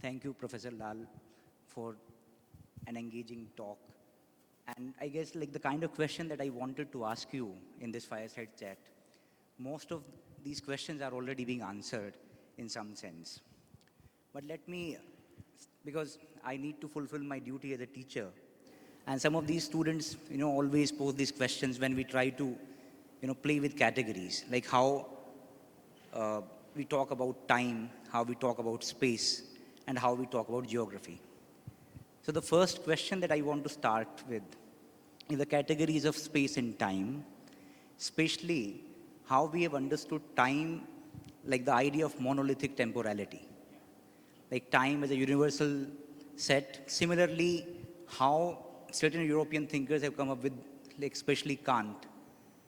Thank you, Professor Lal, for an engaging talk. And I guess like the kind of question that I wanted to ask you in this fireside chat, most of these questions are already being answered in some sense. But let me, because I need to fulfill my duty as a teacher, and some of these students, always pose these questions when we try to, play with categories, like how we talk about time, how we talk about space, and how we talk about geography. So the first question that I want to start with is the categories of space and time, especially how we have understood time, like the idea of monolithic temporality, like time as a universal set. Similarly, how certain European thinkers have come up with, like especially Kant,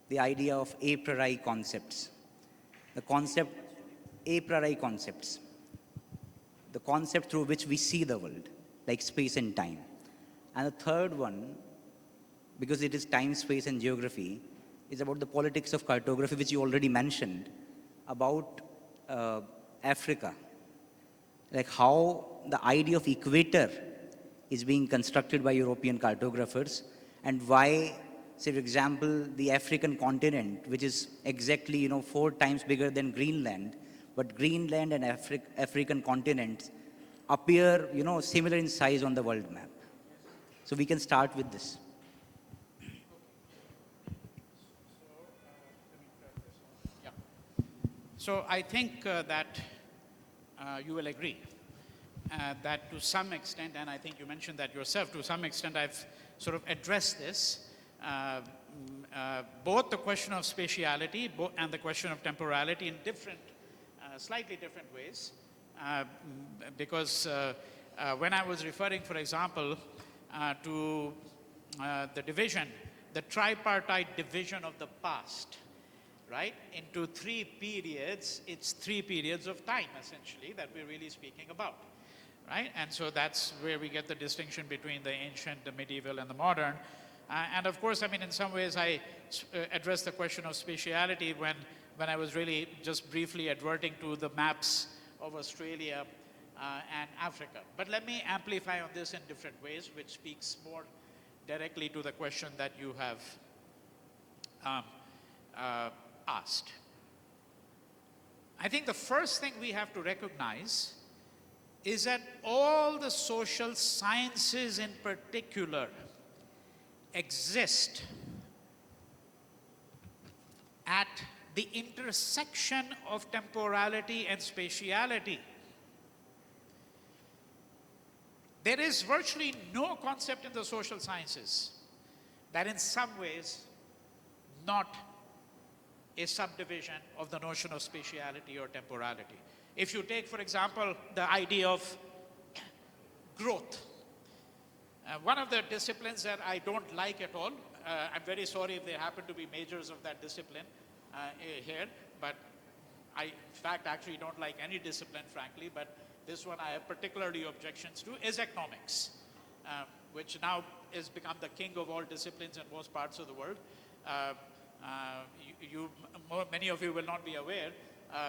the idea of a priori concepts, the concept a priori concepts, the concept through which we see the world, like space and time. And the third one, because it is time, space, and geography, is about the politics of cartography, which you already mentioned, about Africa, like how the idea of equator is being constructed by European cartographers, and why, say, for example, the African continent, which is exactly 4 times bigger than Greenland, but Greenland and African continents appear similar in size on the world map. So we can start with this. So I think that you will agree that to some extent, and I think you mentioned that yourself, to some extent I've sort of addressed this, both the question of spatiality and the question of temporality in different, slightly different ways. Because when I was referring, for example, to the division, the tripartite division of the past, right, into 3 periods, it's 3 periods of time, essentially, that we're really speaking about, right? And so that's where we get the distinction between the ancient, the medieval, and the modern. And of course, I mean, in some ways, I addressed the question of spatiality when I was really just briefly adverting to the maps of Australia and Africa. But let me amplify on this in different ways, which speaks more directly to the question that you have asked. I think the first thing we have to recognize is that all the social sciences in particular exist at the intersection of temporality and spatiality. There is virtually no concept in the social sciences that in some ways not a subdivision of the notion of spatiality or temporality. If you take, for example, the idea of growth, one of the disciplines that I don't like at all, I'm very sorry if there happen to be majors of that discipline here, but I, in fact, actually don't like any discipline, frankly, but this one I have particularly objections to, is economics, which now has become the king of all disciplines in most parts of the world. Many of you will not be aware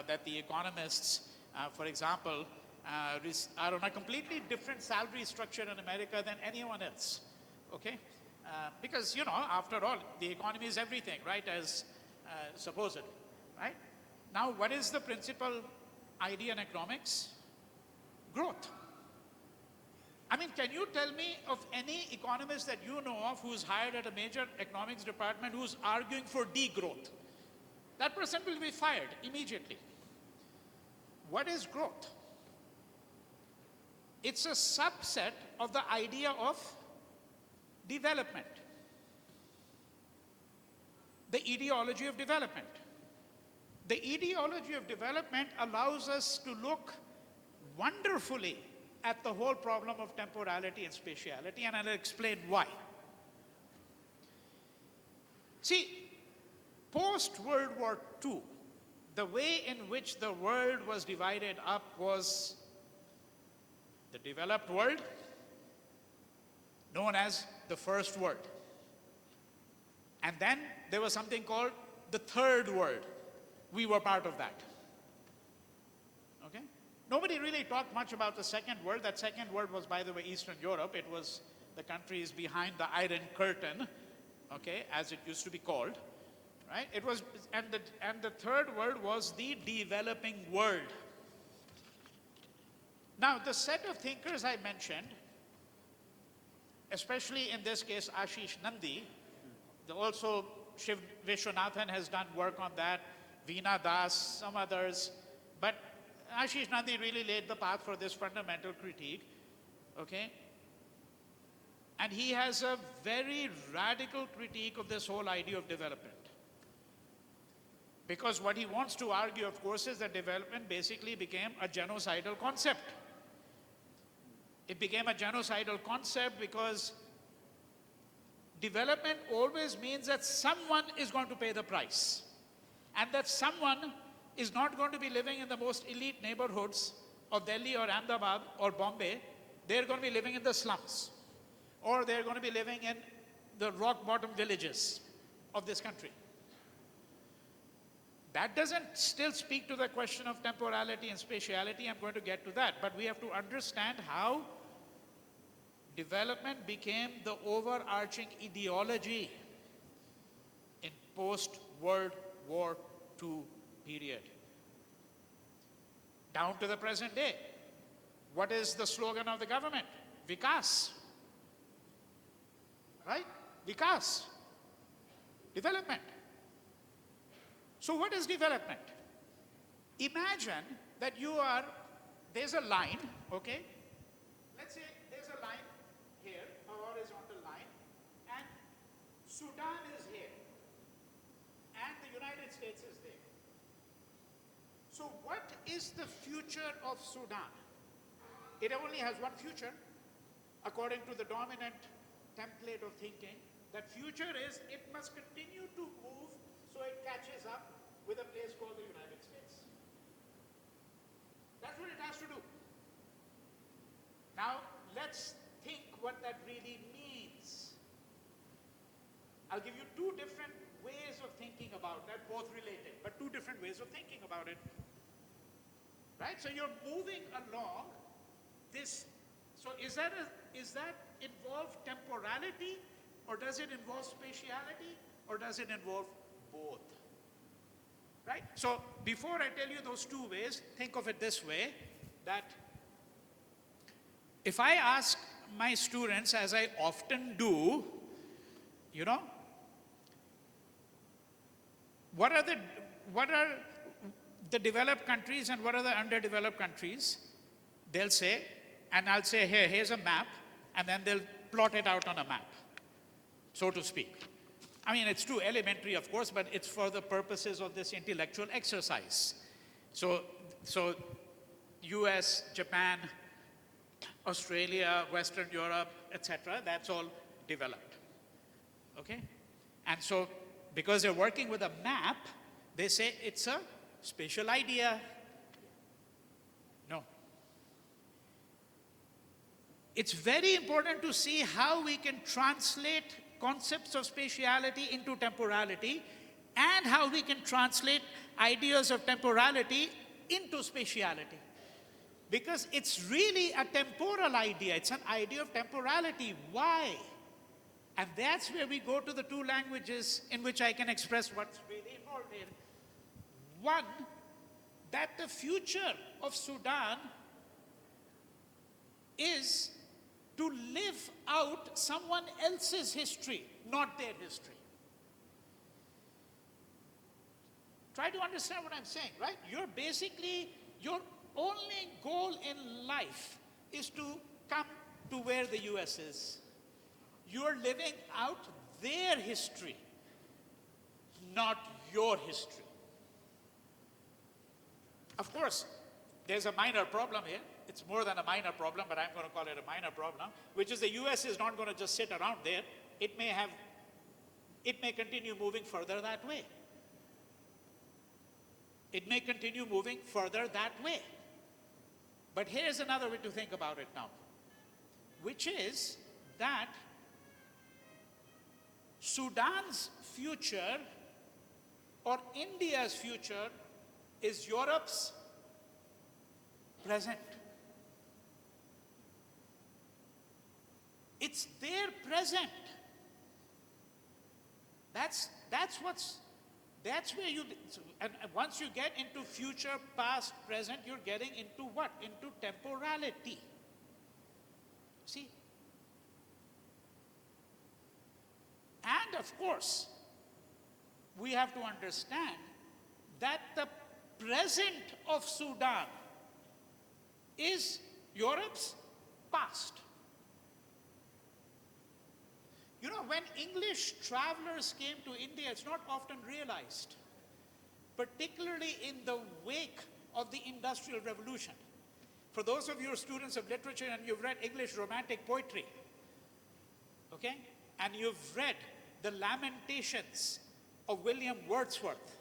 that the economists, for example, are on a completely different salary structure in America than anyone else, okay? Because, after all, the economy is everything, right, as supposedly, right? Now, what is the principal idea in economics? Growth. I mean, can you tell me of any economist that you know of who's hired at a major economics department who's arguing for degrowth? That person will be fired immediately. What is growth? It's a subset of the idea of development, the ideology of development. The ideology of development allows us to look wonderfully at the whole problem of temporality and spatiality, and I'll explain why. See, post-World War II, the way in which the world was divided up was the developed world, known as the First World. And then there was something called the Third World. We were part of that. Okay? Nobody nobody really talked much about the second world. That second world was, by the way, Eastern Europe. It was the countries behind the Iron Curtain, okay, as it used to be called, right? It was, and the third world was the developing world. Now, the set of thinkers I mentioned, especially in this case, Ashish Nandi, also Shiv Vishwanathan has done work on that, Veena Das, some others, but Ashish Nandi really laid the path for this fundamental critique, okay? And he has a very radical critique of this whole idea of development. Because what he wants to argue, of course, is that development basically became a genocidal concept. It became a genocidal concept because development always means that someone is going to pay the price. And that someone is not going to be living in the most elite neighborhoods of Delhi or Ahmedabad or Bombay. They're going to be living in the slums. Or they're going to be living in the rock-bottom villages of this country. That doesn't still speak to the question of temporality and spatiality. I'm going to get to that. But we have to understand how development became the overarching ideology in post-World War II period. Down to the present day. What is the slogan of the government? Vikas. Right? Vikas. Development. So what is development? Imagine that there's a line, okay? Let's say there's a line here, a horizontal line, and Sudan is here, and the United States is there. So what is the future of Sudan? It only has one future, according to the dominant template of thinking. That future is it must continue to move so it catches up with a place called the United States. That's what it has to do. Now, let's think what that really means. I'll give you two different ways of thinking about that, both related, but two different ways of thinking about it. Right? So you're moving along this. So is that involve temporality, or does it involve spatiality, or does it involve both? Right? So before I tell you those two ways, think of it this way, that if I ask my students, as I often do, you know, what are the developed countries and what are the underdeveloped countries? They'll say, and I'll say, here, here's a map, and then they'll plot it out on a map, so to speak. I mean, it's too elementary, of course, but it's for the purposes of this intellectual exercise. So US, Japan, Australia, Western Europe, etc., that's all developed, okay? And so, because they're working with a map, they say it's a spatial idea. No. It's very important to see how we can translate concepts of spatiality into temporality, and how we can translate ideas of temporality into spatiality. Because it's really a temporal idea. It's an idea of temporality. Why? And that's where we go to the two languages in which I can express what's really involved here. One, that the future of Sudan is to live out someone else's history, not their history. Try to understand what I'm saying, right? Your only goal in life is to come to where the US is. You're living out their history, not your history. Of course, there's a minor problem here. It's more than a minor problem, but I'm going to call it a minor problem, which is the US is not going to just sit around there. It may continue moving further that way. It may continue moving further that way. But here's another way to think about it now, which is that Sudan's future or India's future is Europe's present. It's their present. That's where you, and once you get into future, past, present, you're getting into what? Into temporality. See? And of course, we have to understand that the present of Sudan is Europe's past. You know, when English travelers came to India, it's not often realized, particularly in the wake of the Industrial Revolution. For those of you who are students of literature and you've read English Romantic poetry, okay, and you've read the Lamentations of William Wordsworth,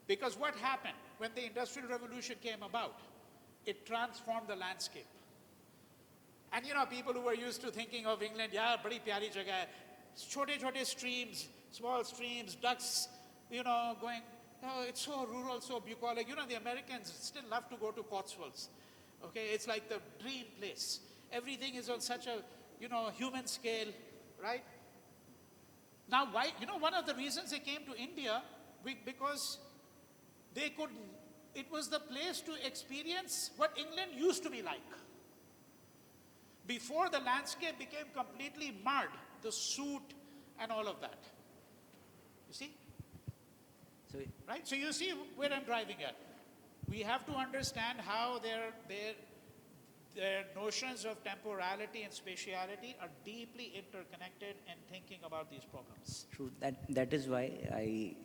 because what happened when the Industrial Revolution came about? It transformed the landscape. And you know, people who were used to thinking of England, yeah, badi pyari jagah hai, chote streams, small streams, ducks, you know, going, oh, it's so rural, so bucolic. You know, the Americans still love to go to Cotswolds. Okay, it's like the dream place. Everything is on such a, you know, human scale, right? Now, why? You know, one of the reasons they came to India, because they could, it was the place to experience what England used to be like. Before the landscape became completely marred, the soot and all of that. You see? So, right? So you see where I'm driving at. We have to understand how their notions of temporality and spatiality are deeply interconnected in thinking about these problems. true. That is why I,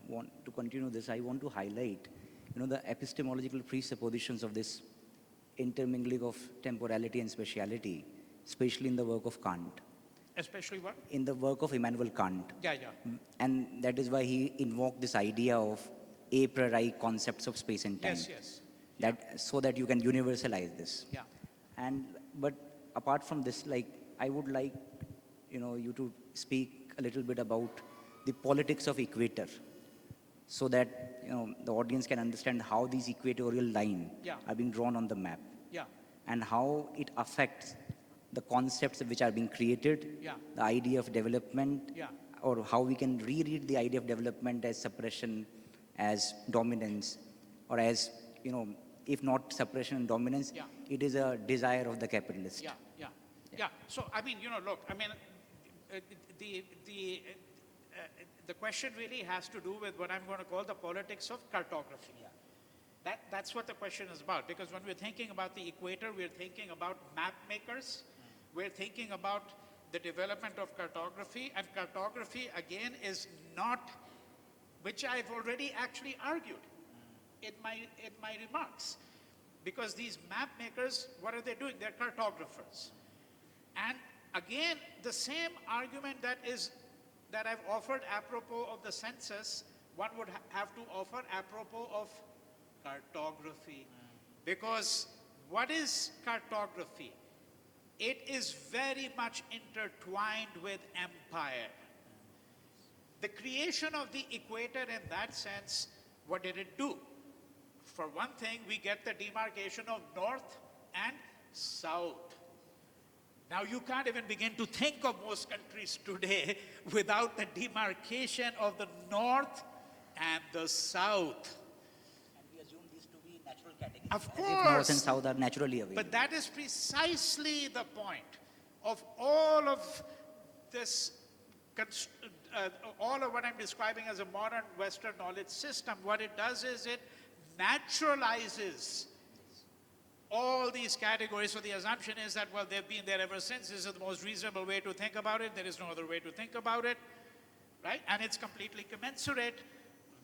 want to continue this. I want to highlight, the epistemological presuppositions of this intermingling of temporality and spatiality, especially in the work of Kant. Especially what? In the work of Immanuel Kant. Yeah. And that is why he invoked this idea of a priori concepts of space and time. Yes. So that you can universalize this. Yeah. But apart from this, I would like, you to speak a little bit about the politics of equator, so that the audience can understand how these equatorial lines are being drawn on the map, and how it affects the concepts which are being created, the idea of development, or how we can reread the idea of development as suppression, as dominance, or as, if not suppression and dominance, it is a desire of the capitalist. Yeah. So, I mean, look, I mean, the question really has to do with what I'm going to call the politics of cartography. That's what the question is about, because when we're thinking about the equator, we're thinking about map makers, we're thinking about the development of cartography, and cartography, again, is not, which I've already actually argued in my remarks, because these map makers, what are they doing? They're cartographers. And again, the same argument that I've offered apropos of the census, one would have to offer apropos of cartography. Because what is cartography? It is very much intertwined with empire. The creation of the equator, in that sense, what did it do? For one thing, we get the demarcation of north and south. Now, you can't even begin to think of most countries today without the demarcation of the north and the south. And we assume these to be natural categories. Of course. If north and south are naturally available. But that is precisely the point of all of this, all of what I'm describing as a modern Western knowledge system. What it does is it naturalizes all these categories. So the assumption is that, well, they've been there ever since. This is the most reasonable way to think about it. There is no other way to think about it, right? And it's completely commensurate.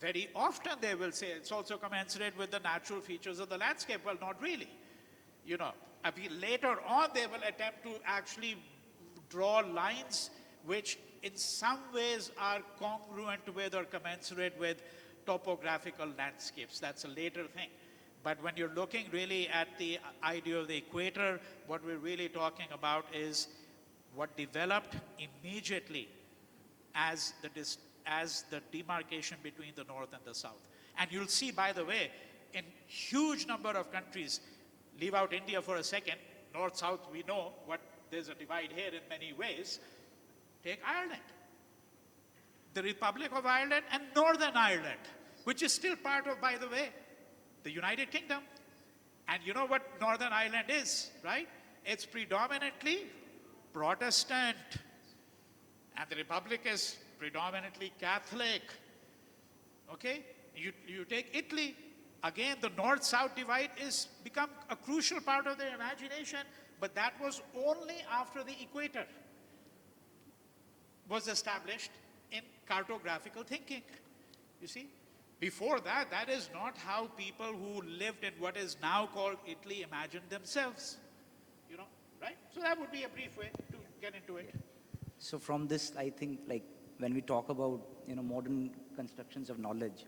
Very often they will say it's also commensurate with the natural features of the landscape. Well, not really. Later on they will attempt to actually draw lines which in some ways are congruent with or commensurate with topographical landscapes. That's a later thing. But when you're looking really at the idea of the equator, what we're really talking about is what developed immediately as the demarcation between the north and the south. And you'll see, by the way, in huge number of countries, leave out India for a second, north-south, we know what, there's a divide here in many ways. Take Ireland. The Republic of Ireland and Northern Ireland, which is still part of, by the way, the United Kingdom. And you know what Northern Ireland is, right? It's predominantly Protestant. And the Republic is predominantly Catholic. Okay? You take Italy, again, the north-south divide is become a crucial part of their imagination, but that was only after the equator was established in cartographical thinking. You see? Before that, that is not how people who lived in what is now called Italy imagined themselves. You know, right? So that would be a brief way to get into it. So from this, I think, like, when we talk about, modern constructions of knowledge,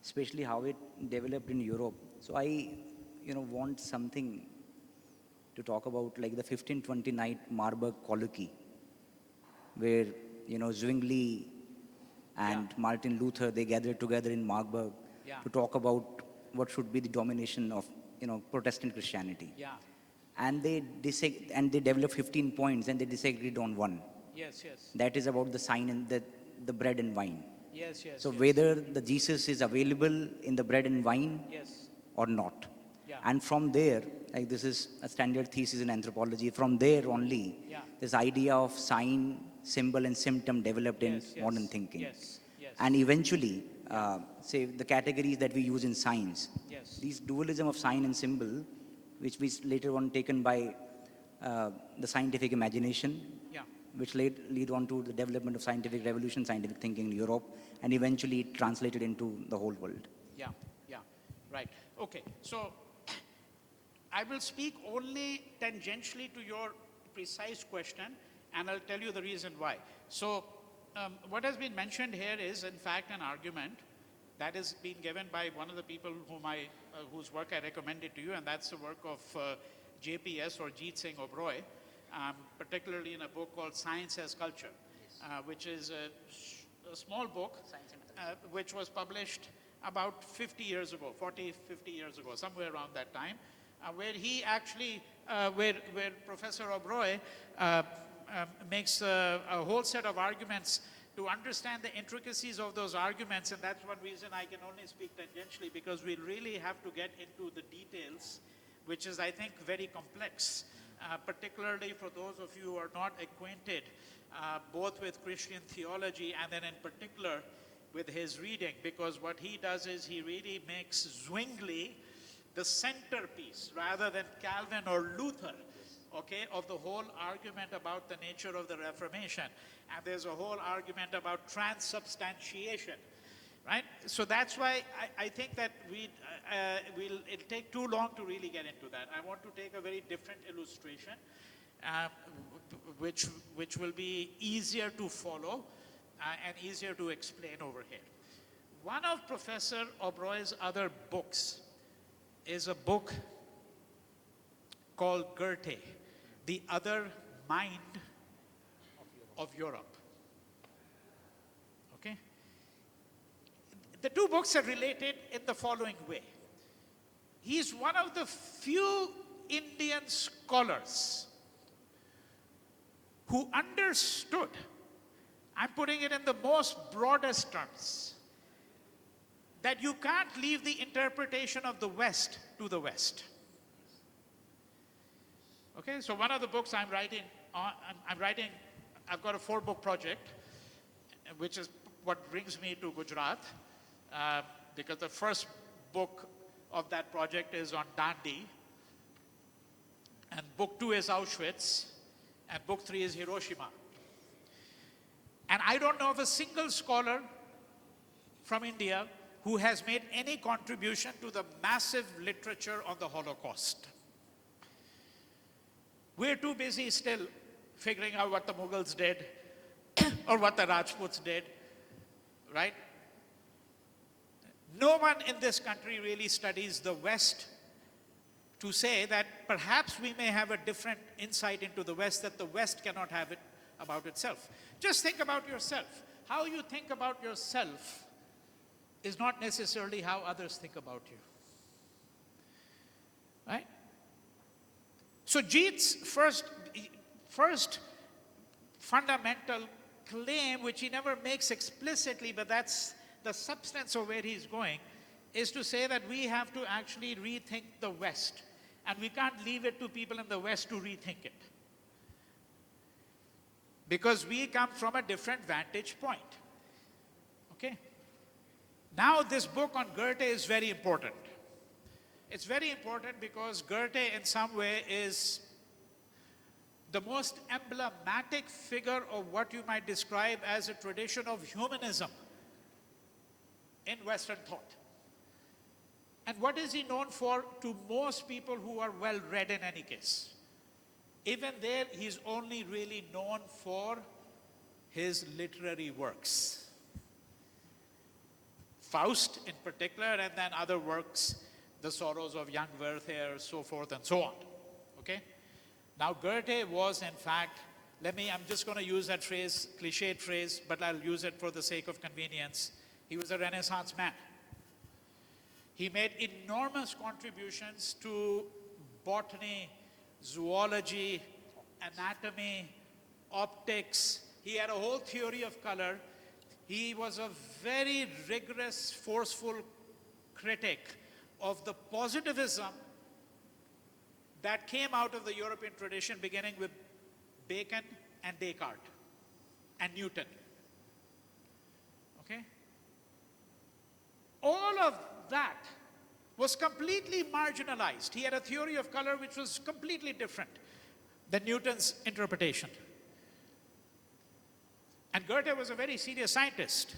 especially how it developed in Europe. So I, want something to talk about, like the 1529 Marburg Colloquy, where, Zwingli and Martin Luther, they gathered together in Marburg to talk about what should be the domination of, Protestant Christianity. Yeah. And they developed 15 points, and they disagreed on one. Yes, yes. That is about the sign and the bread and wine. Yes, yes. So yes. whether the Jesus is available in the bread and wine or not. Yeah. And from there, like this is a standard thesis in anthropology, from there only, this idea of sign, symbol and symptom developed in modern thinking. Yes, yes. And eventually, say the categories that we use in science, these dualism of sign and symbol, which was later on taken by the scientific imagination, which lead on to the development of scientific revolution, scientific thinking in Europe, and eventually it translated into the whole world. Yeah, right. Okay, so I will speak only tangentially to your precise question, and I'll tell you the reason why. So what has been mentioned here is, in fact, an argument that is being given by one of the people whose work I recommended to you, and that's the work of JPS or Jeet Singh Oberoi, particularly in a book called Science as Culture, which is a small book which was published about 50 years ago, 40, 50 years ago, somewhere around that time, where he actually, where Professor Oberoi makes a whole set of arguments to understand the intricacies of those arguments, and that's one reason I can only speak tangentially, because we really have to get into the details, which is, I think, very complex. Particularly for those of you who are not acquainted both with Christian theology and then in particular with his reading, because what he does is he really makes Zwingli the centerpiece rather than Calvin or Luther, okay, of the whole argument about the nature of the Reformation. And there's a whole argument about transubstantiation. Right? So that's why I think that it'll take too long to really get into that. I want to take a very different illustration, which will be easier to follow and easier to explain over here. One of Professor Oberoi's other books is a book called Goethe, The Other Mind of Europe. Okay? The two books are related in the following way. He's one of the few Indian scholars who understood, I'm putting it in the most broadest terms, that you can't leave the interpretation of the West to the West. Okay, so one of the books I'm writing, I've got a 4-book project, which is what brings me to Gujarat. Because the first book of that project is on Dandi, and book 2 is Auschwitz, and book 3 is Hiroshima. And I don't know of a single scholar from India who has made any contribution to the massive literature on the Holocaust. We're too busy still figuring out what the Mughals did or what the Rajputs did, right? No one in this country really studies the West to say that perhaps we may have a different insight into the West that the West cannot have it about itself. Just think about yourself. How you think about yourself is not necessarily how others think about you. Right? So Jeet's first fundamental claim, which he never makes explicitly, but that's the substance of where he's going, is to say that we have to actually rethink the West. And we can't leave it to people in the West to rethink it. Because we come from a different vantage point. Okay? Now this book on Goethe is very important. It's very important because Goethe in some way is the most emblematic figure of what you might describe as a tradition of humanism in Western thought. And what is he known for to most people who are well read in any case? Even there, he's only really known for his literary works. Faust in particular, and then other works, The Sorrows of Young Werther, so forth and so on. Okay? Now Goethe was in fact, I'm just going to use that phrase, cliched phrase, but I'll use it for the sake of convenience. He was a Renaissance man. He made enormous contributions to botany, zoology, anatomy, optics. He had a whole theory of color. He was a very rigorous, forceful critic of the positivism that came out of the European tradition, beginning with Bacon and Descartes and Newton. Okay? All of that was completely marginalized. He had a theory of color which was completely different than Newton's interpretation. And Goethe was a very serious scientist,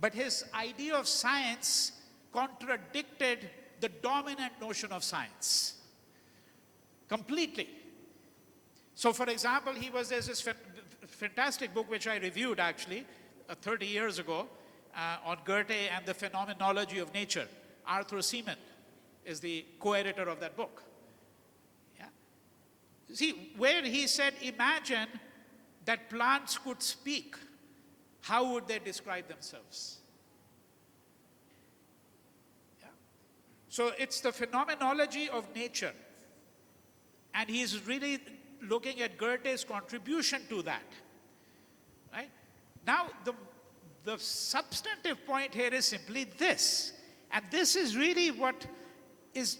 but his idea of science contradicted the dominant notion of science completely. So for example, there's this fantastic book which I reviewed actually 30 years ago on Goethe and the phenomenology of nature. Arthur Seaman is the co-editor of that book. Yeah? See, where he said, imagine that plants could speak, how would they describe themselves? Yeah? So it's the phenomenology of nature. And he's really looking at Goethe's contribution to that. Right? Now, the substantive point here is simply this. And this is really what is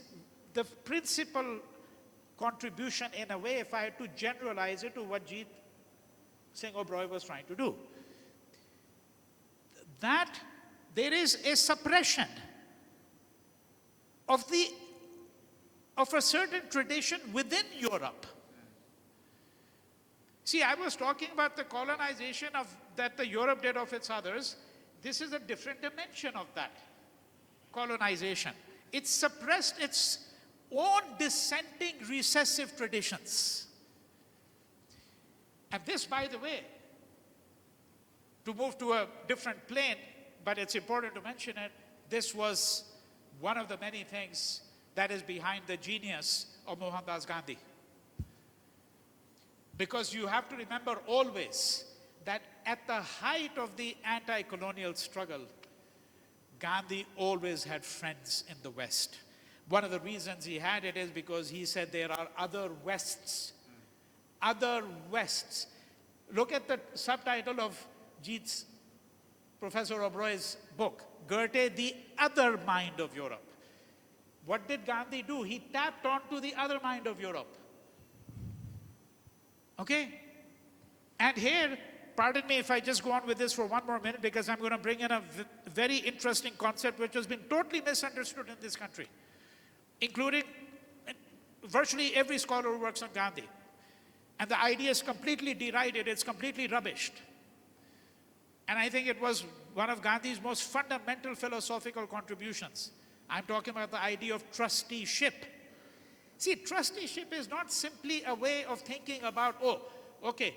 the principal contribution, in a way, if I had to generalize it, to what Jeet Singh Uberoi was trying to do. That there is a suppression of a certain tradition within Europe. See, I was talking about the colonization that the Europe did of its others. This is a different dimension of that colonization. It suppressed its own dissenting recessive traditions. And this, by the way, to move to a different plane, but it's important to mention it, this was one of the many things that is behind the genius of Mohandas Gandhi. Because you have to remember always that at the height of the anti-colonial struggle, Gandhi always had friends in the West. One of the reasons he had it is because he said there are other Wests. Other Wests. Look at the subtitle of Jeet's, Professor Uberoi's book, Goethe, the Other Mind of Europe. What did Gandhi do? He tapped onto the other mind of Europe. Okay? And here, pardon me if I just go on with this for one more minute, because I'm going to bring in a very interesting concept which has been totally misunderstood in this country, including virtually every scholar who works on Gandhi. And the idea is completely derided, it's completely rubbished. And I think it was one of Gandhi's most fundamental philosophical contributions. I'm talking about the idea of trusteeship. See, trusteeship is not simply a way of thinking about, oh, okay,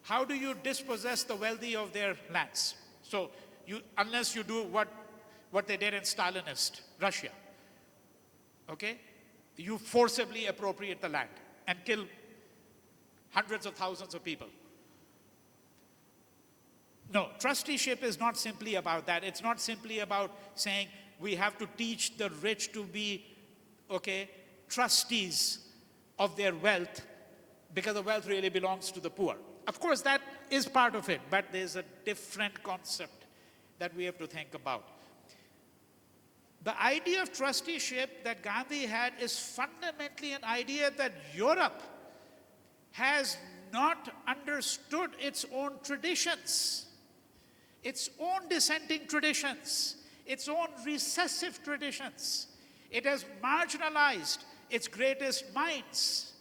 how do you dispossess the wealthy of their lands? So, unless you do what they did in Stalinist Russia, okay, you forcibly appropriate the land and kill hundreds of thousands of people. No, trusteeship is not simply about that. It's not simply about saying we have to teach the rich to be, okay, trustees of their wealth because the wealth really belongs to the poor. Of course, that is part of it, but there's a different concept that we have to think about. The idea of trusteeship that Gandhi had is fundamentally an idea that Europe has not understood its own traditions, its own dissenting traditions, its own recessive traditions. It has marginalized its greatest minds.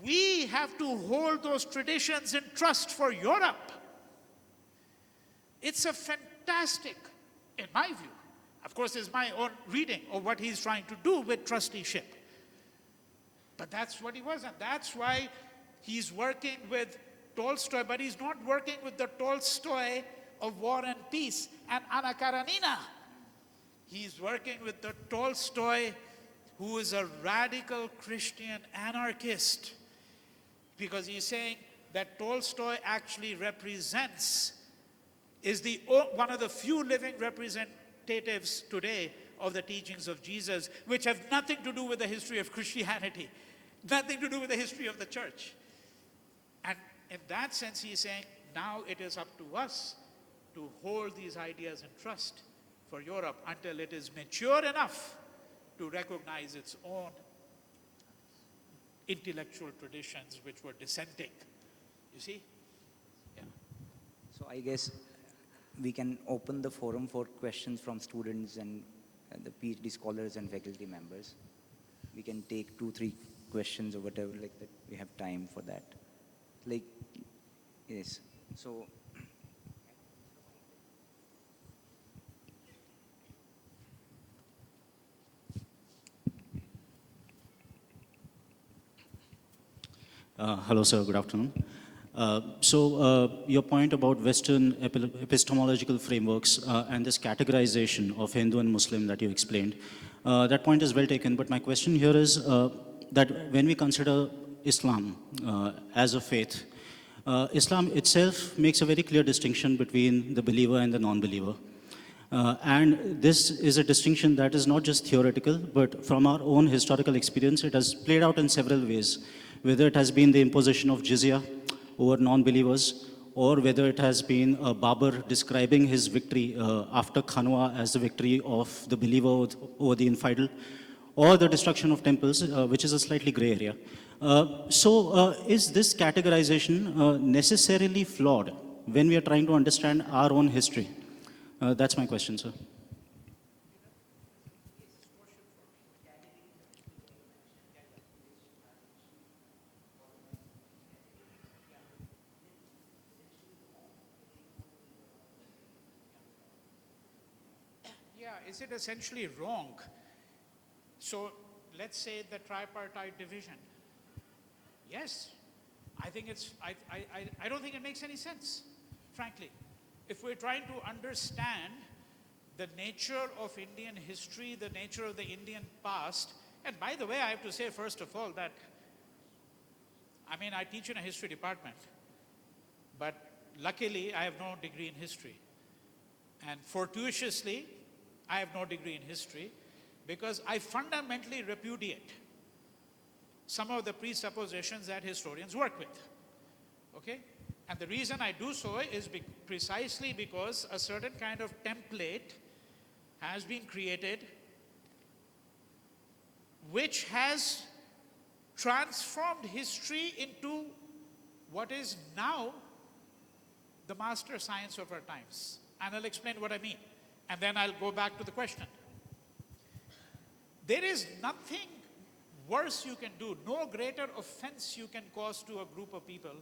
We have to hold those traditions in trust for Europe. It's a fantastic, in my view, of course, it's my own reading of what he's trying to do with trusteeship. But that's what he was, and that's why he's working with Tolstoy, but he's not working with the Tolstoy of War and Peace and Anna Karenina. He's working with the Tolstoy who is a radical Christian anarchist, because he's saying that Tolstoy actually represents, is one of the few living representatives today of the teachings of Jesus, which have nothing to do with the history of Christianity, nothing to do with the history of the church. And in that sense, he's saying, now it is up to us to hold these ideas in trust for Europe until it is mature enough to recognize its own intellectual traditions which were dissenting. You see? Yeah. So I guess we can open the forum for questions from students and the PhD scholars and faculty members. We can take 2-3 questions or whatever, like that. We have time for that. Like, yes. So, hello, sir. Good afternoon. Your point about Western epistemological frameworks and this categorization of Hindu and Muslim that you explained, that point is well taken. But my question here is that when we consider Islam as a faith, Islam itself makes a very clear distinction between the believer and the non-believer. And this is a distinction that is not just theoretical, but from our own historical experience, it has played out in several ways, whether it has been the imposition of jizya over non-believers, or whether it has been Babur describing his victory after Khanwa as the victory of the believer over the infidel, or the destruction of temples, which is a slightly gray area. Is this categorization necessarily flawed when we are trying to understand our own history? That's my question, sir. Yeah, is it essentially wrong? So let's say the tripartite division. Yes, I think I don't think it makes any sense, frankly. If we're trying to understand the nature of Indian history, the nature of the Indian past, and by the way, I have to say, first of all, that, I teach in a history department, but luckily, I have no degree in history. And fortuitously, I have no degree in history, because I fundamentally repudiate some of the presuppositions that historians work with, okay? And the reason I do so is precisely because a certain kind of template has been created which has transformed history into what is now the master science of our times. And I'll explain what I mean. And then I'll go back to the question. There is nothing worse you can do, no greater offense you can cause to a group of people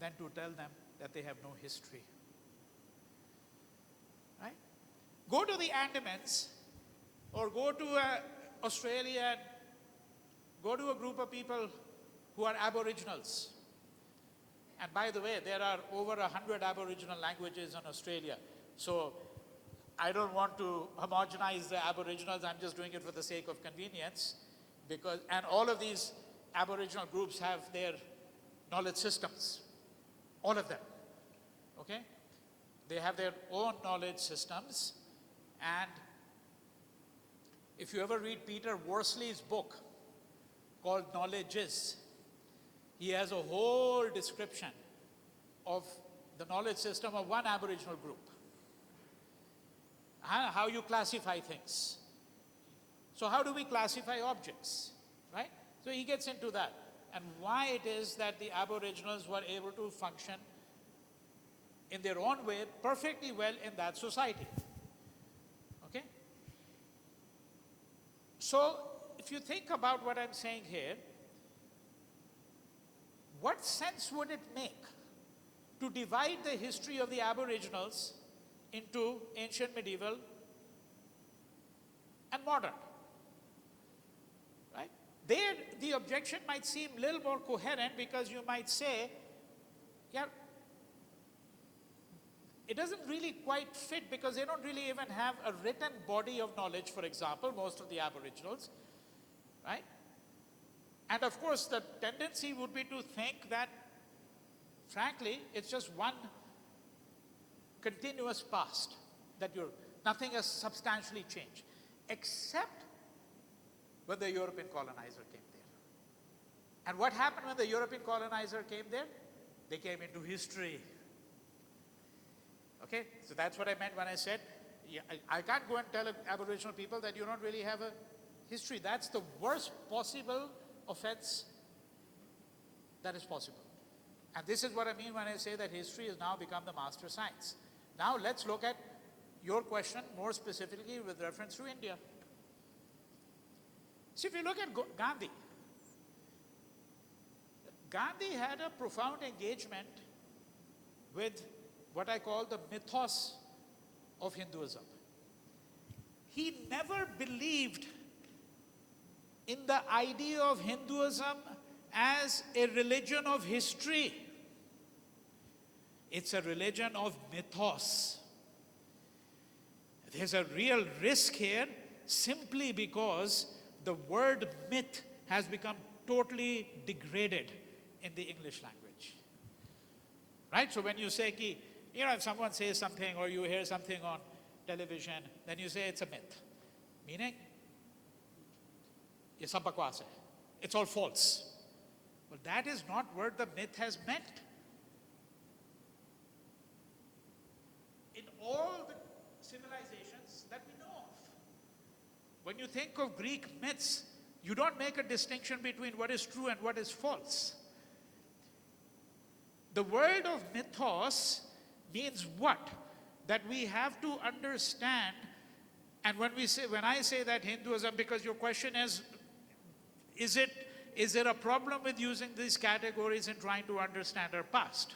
than to tell them that they have no history. Right? Go to the Andamans, or go to Australia, go to a group of people who are Aboriginals. And by the way, there are over 100 Aboriginal languages in Australia. So I don't want to homogenize the Aboriginals, I'm just doing it for the sake of convenience. And all of these Aboriginal groups have their knowledge systems. All of them, okay? They have their own knowledge systems. And if you ever read Peter Worsley's book, called Knowledges. He has a whole description of the knowledge system of one Aboriginal group. How you classify things. So how do we classify objects, right? So he gets into that, and why it is that the Aboriginals were able to function in their own way perfectly well in that society. Okay? So if you think about what I'm saying here, what sense would it make to divide the history of the Aboriginals into ancient, medieval, and modern? Right? There, the objection might seem a little more coherent, because you might say, yeah, it doesn't really quite fit, because they don't really even have a written body of knowledge, for example, most of the Aboriginals, right? And of course, the tendency would be to think that, frankly, it's just one continuous past, that nothing has substantially changed, except when the European colonizer came there. And what happened when the European colonizer came there? They came into history. Okay, so that's what I meant when I said, yeah, I can't go and tell Aboriginal people that you don't really have a history. That's the worst possible offense that is possible. And this is what I mean when I say that history has now become the master science. Now let's look at your question more specifically with reference to India. So if you look at Gandhi, Gandhi had a profound engagement with what I call the mythos of Hinduism. He never believed in the idea of Hinduism as a religion of history. It's a religion of mythos. There's a real risk here, simply because the word myth has become totally degraded in the English language. Right? So when you say, if someone says something or you hear something on television, then you say it's a myth. Meaning, ye sab bakwas hai. It's all false. Well, that is not what the myth has meant. In all the civilizations that we know of, when you think of Greek myths, you don't make a distinction between what is true and what is false. The word of mythos means what? That we have to understand, and when I say that Hinduism, because your question is there a problem with using these categories in trying to understand our past,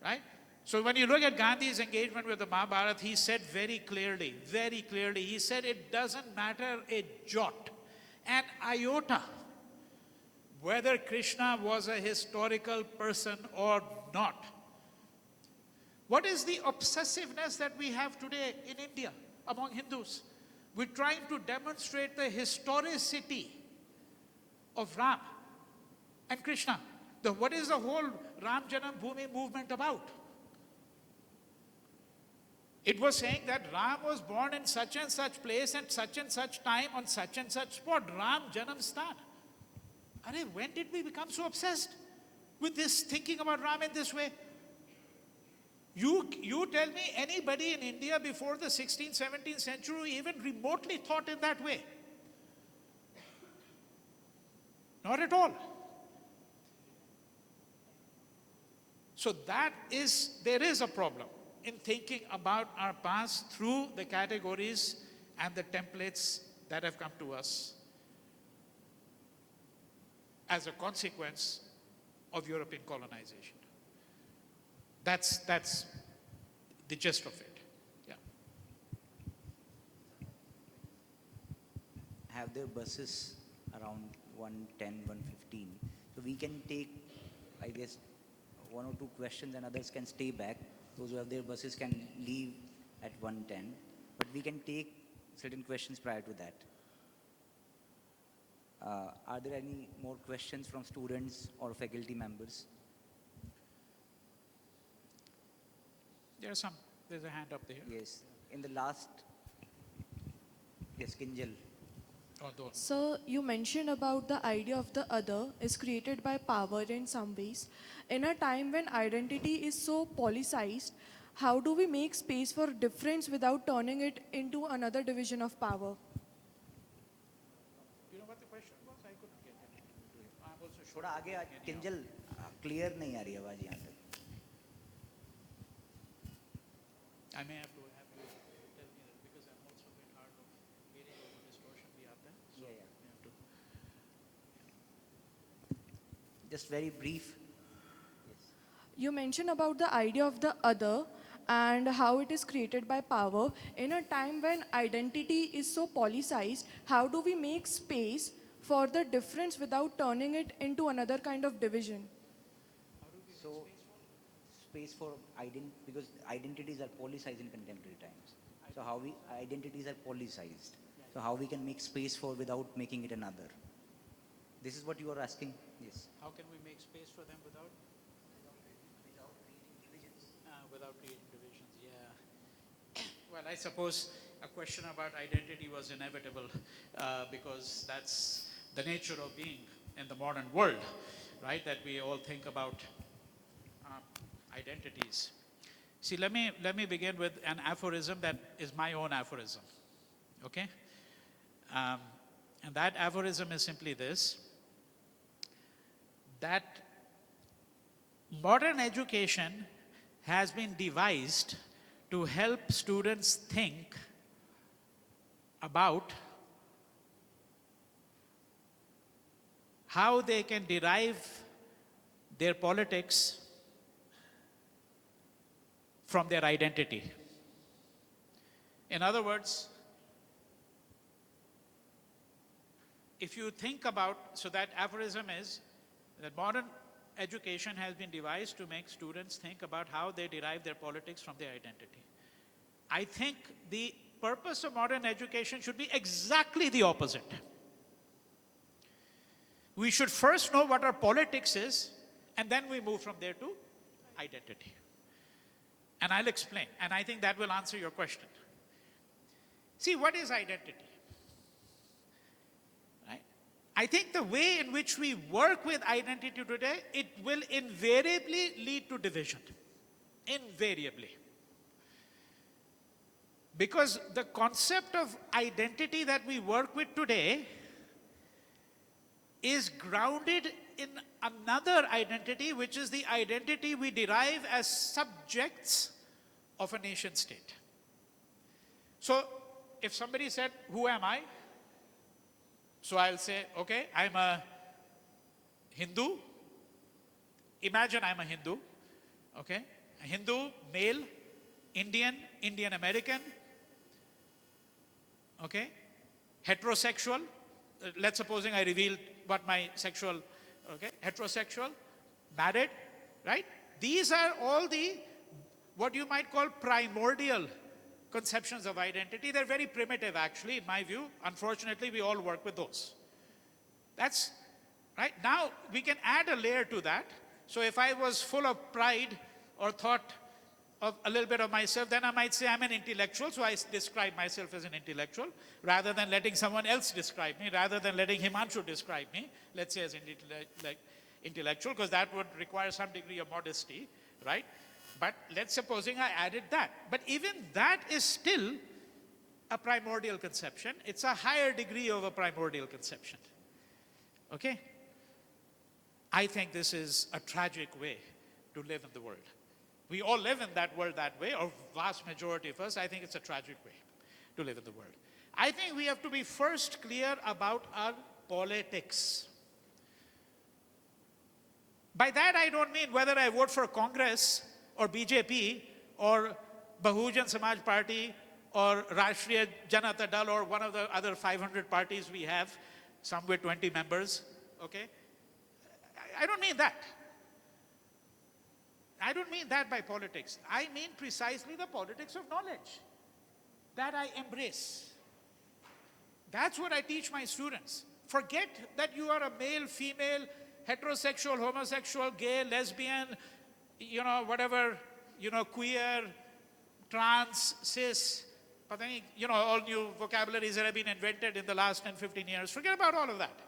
right? So when you look at Gandhi's engagement with the Mahabharata, he said very clearly, he said it doesn't matter a jot, an iota, whether Krishna was a historical person or not. What is the obsessiveness that we have today in India among Hindus? We're trying to demonstrate the historicity of Ram and Krishna. What is the whole Ram Janam Bhoomi movement about? It was saying that Ram was born in such and such place at such and such time on such and such spot. Ram Janam Sthan. When did we become so obsessed with this, thinking about Ram in this way? You tell me anybody in India before the 16th, 17th century even remotely thought in that way. Not at all. So there is a problem in thinking about our past through the categories and the templates that have come to us as a consequence of European colonization. That's the gist of it. Yeah. Have their buses around 1:10, 1:15. So we can take, I guess, one or two questions and others can stay back. Those who have their buses can leave at 1:10. But we can take certain questions prior to that. Are there any more questions from students or faculty members? There's a hand up there. Yes. In the last, yes, Kinjal. Or don't. So you mentioned about the idea of the other is created by power in some ways. In a time when identity is so policized, how do we make space for difference without turning it into another division of power? You know what the question was? I couldn't get it. I'm also sure. थोड़ा आगे Kinjal clear नहीं आ रही आवाज यहाँ तक. I may have to tell me that because I'm also a bit hard of hearing over distortion bhi aata hai. So Yeah, yeah. we have to. Just very brief. You mentioned about the idea of the other and how it is created by power. In a time when identity is so policized, how do we make space for the difference without turning it into another kind of division? So, space for because identities are policized in contemporary times. So how identities are policized. So how we can make space for without making it another. This is what you are asking. Yes. How can we make space for them without creating divisions. without creating divisions? Yeah. Well, I suppose a question about identity was inevitable because that's the nature of being in the modern world, right? That we all think about identities. See, let me begin with an aphorism that is my own aphorism. Okay? And that aphorism is simply this: that modern education has been devised to help students think about how they can derive their politics from their identity. In other words, if you think about, so that aphorism is that modern education has been devised to make students think about how they derive their politics from their identity. I think the purpose of modern education should be exactly the opposite. We should first know what our politics is, and then we move from there to identity. And I'll explain, and I think that will answer your question. See, what is identity? Right? I think the way in which we work with identity today, it will invariably lead to division. Invariably. Because the concept of identity that we work with today is grounded in another identity, which is the identity we derive as subjects of a nation state. So, if somebody said, "Who am I?" So I'll say, okay, I'm a Hindu. Imagine I'm a Hindu, okay? A Hindu, male, Indian, Indian American, okay? Heterosexual. Let's supposing I revealed what my sexual, okay? Heterosexual, married, right? These are all the, what you might call primordial conceptions of identity. They're very primitive, actually, in my view. Unfortunately, we all work with those. That's, right? Now, we can add a layer to that. So if I was full of pride or thought of a little bit of myself, then I might say I'm an intellectual, so I describe myself as an intellectual, rather than letting someone else describe me, rather than letting Himanshu describe me, let's say as intellectual, because that would require some degree of modesty, right? But let's supposing I added that. But even that is still a primordial conception. It's a higher degree of a primordial conception. Okay? I think this is a tragic way to live in the world. We all live in that world that way, or vast majority of us. I think it's a tragic way to live in the world. I think we have to be first clear about our politics. By that I don't mean whether I vote for Congress or BJP or Bahujan Samaj Party or Rashtriya Janata Dal or one of the other 500 parties we have, some with 20 members, okay? I don't mean that. I don't mean that by politics. I mean precisely the politics of knowledge that I embrace. That's what I teach my students. Forget that you are a male, female, heterosexual, homosexual, gay, lesbian, whatever, queer, trans, cis, But then, all new vocabularies that have been invented in the last 10, 15 years. Forget about all of that.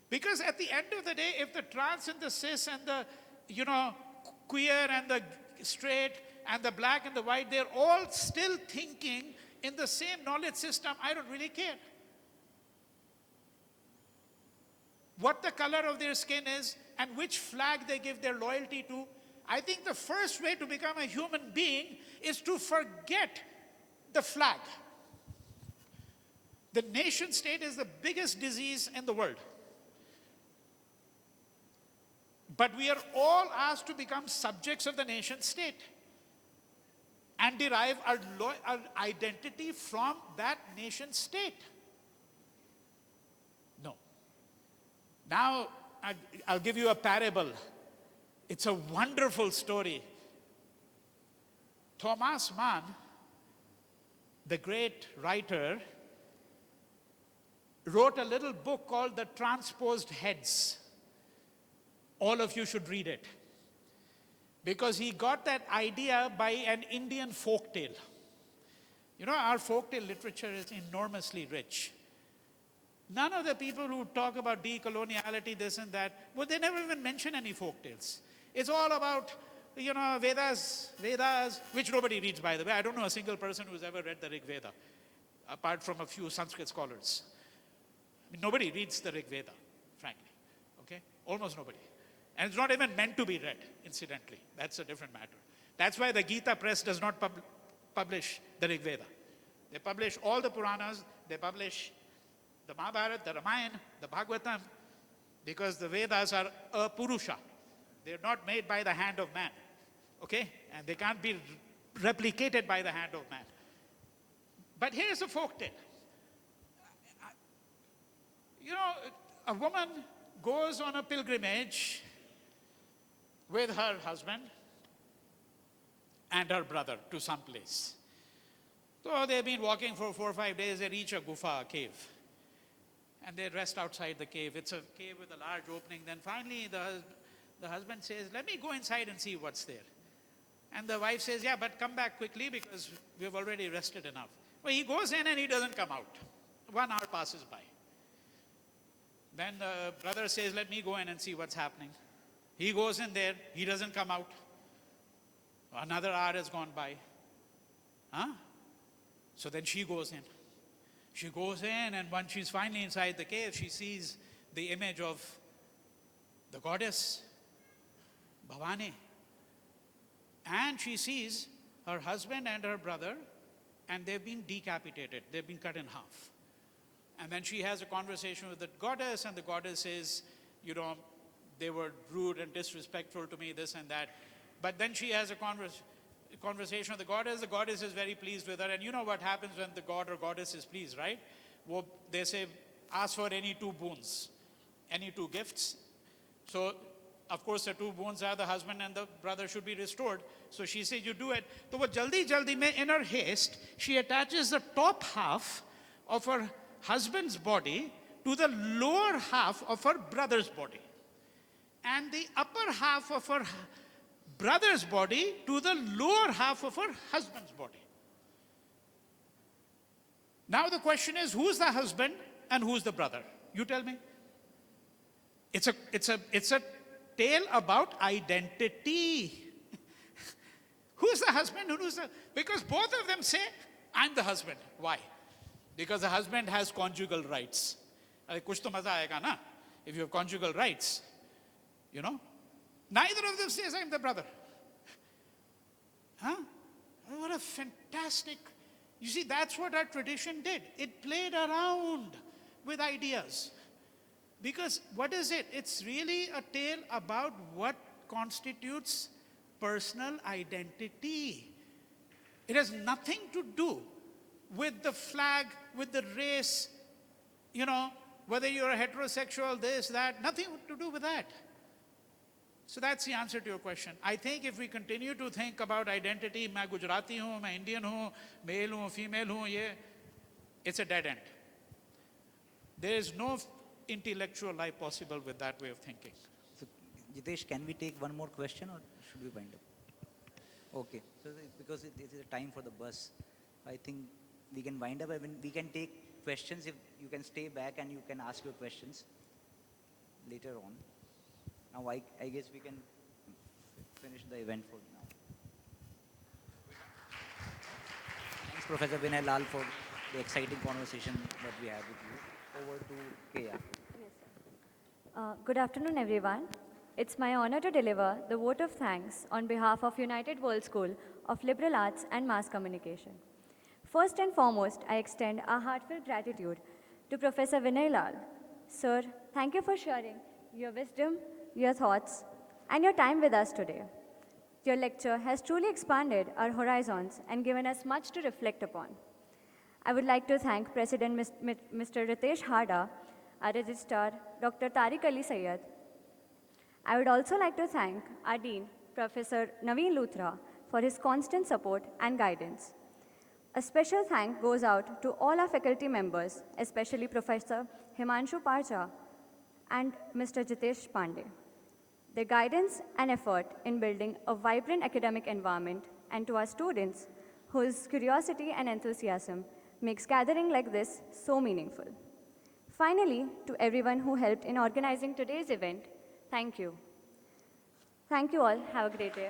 Because at the end of the day, if the trans and the cis and the, queer and the straight and the black and the white, they're all still thinking in the same knowledge system, I don't really care. What the color of their skin is and which flag they give their loyalty to, I think the first way to become a human being is to forget the flag. The nation state is the biggest disease in the world. But we are all asked to become subjects of the nation state and derive our identity from that nation state. No. Now, I'll give you a parable. It's a wonderful story. Thomas Mann, the great writer, wrote a little book called The Transposed Heads. All of you should read it. Because he got that idea by an Indian folk tale. Our folk tale literature is enormously rich. None of the people who talk about decoloniality, this and that, well, they never even mention any folk tales. It's all about, Vedas, which nobody reads, by the way. I don't know a single person who's ever read the Rig Veda, apart from a few Sanskrit scholars. Nobody reads the Rig Veda, frankly. Okay? Almost nobody. And it's not even meant to be read, incidentally. That's a different matter. That's why the Gita Press does not publish the Rig Veda. They publish all the Puranas, they publish the Mahabharata, the Ramayana, the Bhagavatam, because the Vedas are a Purusha. They're not made by the hand of man, okay? And they can't be replicated by the hand of man. But here's a folk tale. A woman goes on a pilgrimage with her husband and her brother to some place. So they've been walking for 4 or 5 days. They reach a gufa, a cave. And they rest outside the cave. It's a cave with a large opening. Then finally the husband says, let me go inside and see what's there. And the wife says, yeah, but come back quickly because we've already rested enough. Well, he goes in and he doesn't come out. 1 hour passes by. Then the brother says, let me go in and see what's happening. He goes in there, he doesn't come out. Another hour has gone by. So then she goes in. She goes in, and when she's finally inside the cave, she sees the image of the goddess, Bhavani. And she sees her husband and her brother, and they've been decapitated. They've been cut in half. And then she has a conversation with the goddess, and the goddess says, they were rude and disrespectful to me, this and that. But then she has a conversation with the goddess. The goddess is very pleased with her. And you know what happens when the god or goddess is pleased, right? Well, they say, ask for any 2 boons, any 2 gifts. So, of course, the 2 boons are the husband and the brother should be restored. So she says, you do it. So, jaldi mein, in her haste, she attaches the top half of her husband's body to the lower half of her brother's body. And the upper half of her brother's body to the lower half of her husband's body. Now the question is, who's the husband and who's the brother? You tell me. It's a tale about identity. Who's the husband and who's the... Because both of them say, I'm the husband. Why? Because the husband has conjugal rights. Kuch to maza aayega na? If you have conjugal rights, neither of them says I'm the brother. What a fantastic... You see, that's what our tradition did. It played around with ideas. Because what is it? It's really a tale about what constitutes personal identity. It has nothing to do with the flag, with the race, whether you're a heterosexual, this, that, nothing to do with that. So that's the answer to your question. I think if we continue to think about identity, मैं गुजराती हूँ, मैं Indian हूँ, male हूँ, female हूँ, it's a dead end. There is no intellectual life possible with that way of thinking. So, Jitesh, can we take one more question or should we wind up? Okay, so because it is a time for the bus. I think we can wind up. I mean, we can take questions if you can stay back and you can ask your questions later on. Now, I guess we can finish the event for now. Thanks, Professor Vinay Lal, for the exciting conversation that we had with you. Over to Kaya. Good afternoon, everyone. It's my honor to deliver the vote of thanks on behalf of United World School of Liberal Arts and Mass Communication. First and foremost, I extend our heartfelt gratitude to Professor Vinay Lal. Sir, thank you for sharing your wisdom, your thoughts, and your time with us today. Your lecture has truly expanded our horizons and given us much to reflect upon. I would like to thank President Mr. Ritesh Hada, our Registrar, Dr. Tariq Ali Sayed. I would also like to thank our Dean, Professor Naveen Luthra, for his constant support and guidance. A special thank goes out to all our faculty members, especially Professor Himanshu Parcha and Mr. Jitesh Pandey. Their guidance and effort in building a vibrant academic environment, and to our students whose curiosity and enthusiasm makes gathering like this so meaningful. Finally, to everyone who helped in organizing today's event, thank you. Thank you all. Have a great day.